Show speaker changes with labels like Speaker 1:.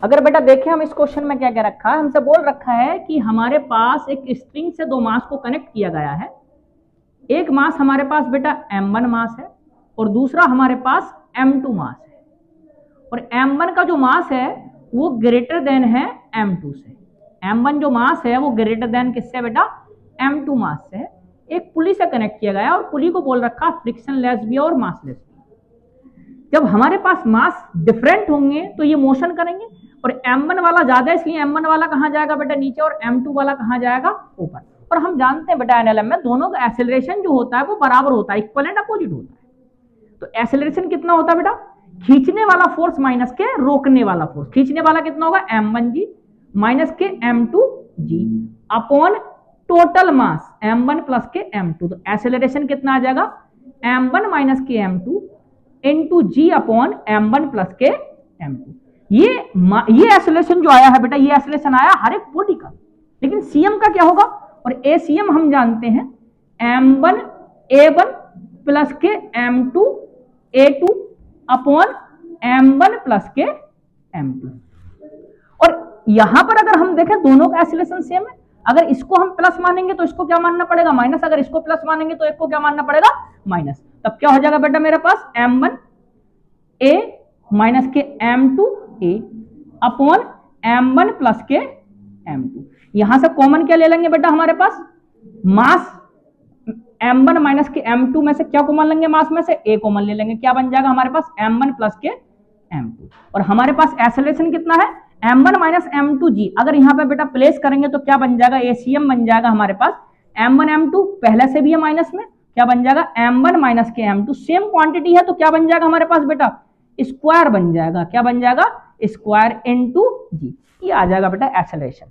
Speaker 1: अगर बेटा देखें हम इस क्वेश्चन में क्या क्या रखा है, हमसे बोल रखा है कि हमारे पास एक स्ट्रिंग से दो मास को कनेक्ट किया गया है। एक मास हमारे पास बेटा m1 मास है और दूसरा हमारे पास m2 मास है, और m1 का जो मास है वो ग्रेटर देन है m2 से। m1 जो मास है वो ग्रेटर देन किससे बेटा, m2 मास से है। एक पुली से कनेक्ट किया गया और पुली को बोल रखा फ्रिक्शन लेस भी और मास लेस भी। जब हमारे पास मास डिफरेंट होंगे तो ये मोशन करेंगे, और m1 वाला ज्यादा है इसलिए m1 वाला कहां जाएगा बेटा, नीचे, और m2 वाला कहां जाएगा, ऊपर। और हम जानते हैं बेटा एनएलएम में दोनों का एक्सेलरेशन जो होता है वो बराबर होता है, इक्वल एंड अपोजिट होता है। तो एक्सेलरेशन कितना होता है बेटा, खींचने वाला फोर्स माइनस के रोकने वाला फोर्स। खींचने वाला कितना होगा m1g माइनस के m2g upon total mass m1 plus के m2। तो एक्सेलरेशन कितना आ जाएगा, m1 माइनस के m2 इंटू जी अपॉन m1 प्लस के m2। ये एक्सेलरेशन जो आया है बेटा, ये एक्सेलरेशन आया हर एक बॉडी का। लेकिन सीएम का क्या होगा, और एसीएम हम जानते हैं m1 a1 प्लस के m2 a2 upon m1 plus के m2। और यहां पर अगर हम देखें दोनों का एक्सेलरेशन सेम है। अगर इसको हम प्लस मानेंगे तो इसको क्या मानना पड़ेगा, माइनस। अगर इसको प्लस मानेंगे तो एक को क्या मानना पड़ेगा, माइनस। तब क्या हो जाएगा बेटा मेरे पास m1 a माइनस के m2 a upon m1 plus के m2। यहां से कॉमन क्या ले लेंगे बेटा, हमारे पास मास m1 माइनस के m2 में से क्या कॉमन लेंगे, मास में से a कॉमन ले लेंगे। क्या बन जाएगा हमारे पास m1 प्लस के m2। और हमारे पास एक्सेलरेशन कितना है, m1 माइनस m2g। अगर यहां पे बेटा प्लेस करेंगे तो क्या बन जाएगा, एसीएम बन जाएगा हमारे पास m1 m2 पहले से भी है माइनस में, क्या बन जाएगा m1 माइनस के m2। सेम क्वांटिटी है तो क्या बन जाएगा हमारे पास बेटा, स्क्वायर बन जाएगा। क्या बन जाएगा, स्क्वायर इनटू जी। ये आ जाएगा बेटा एक्सेलरेशन।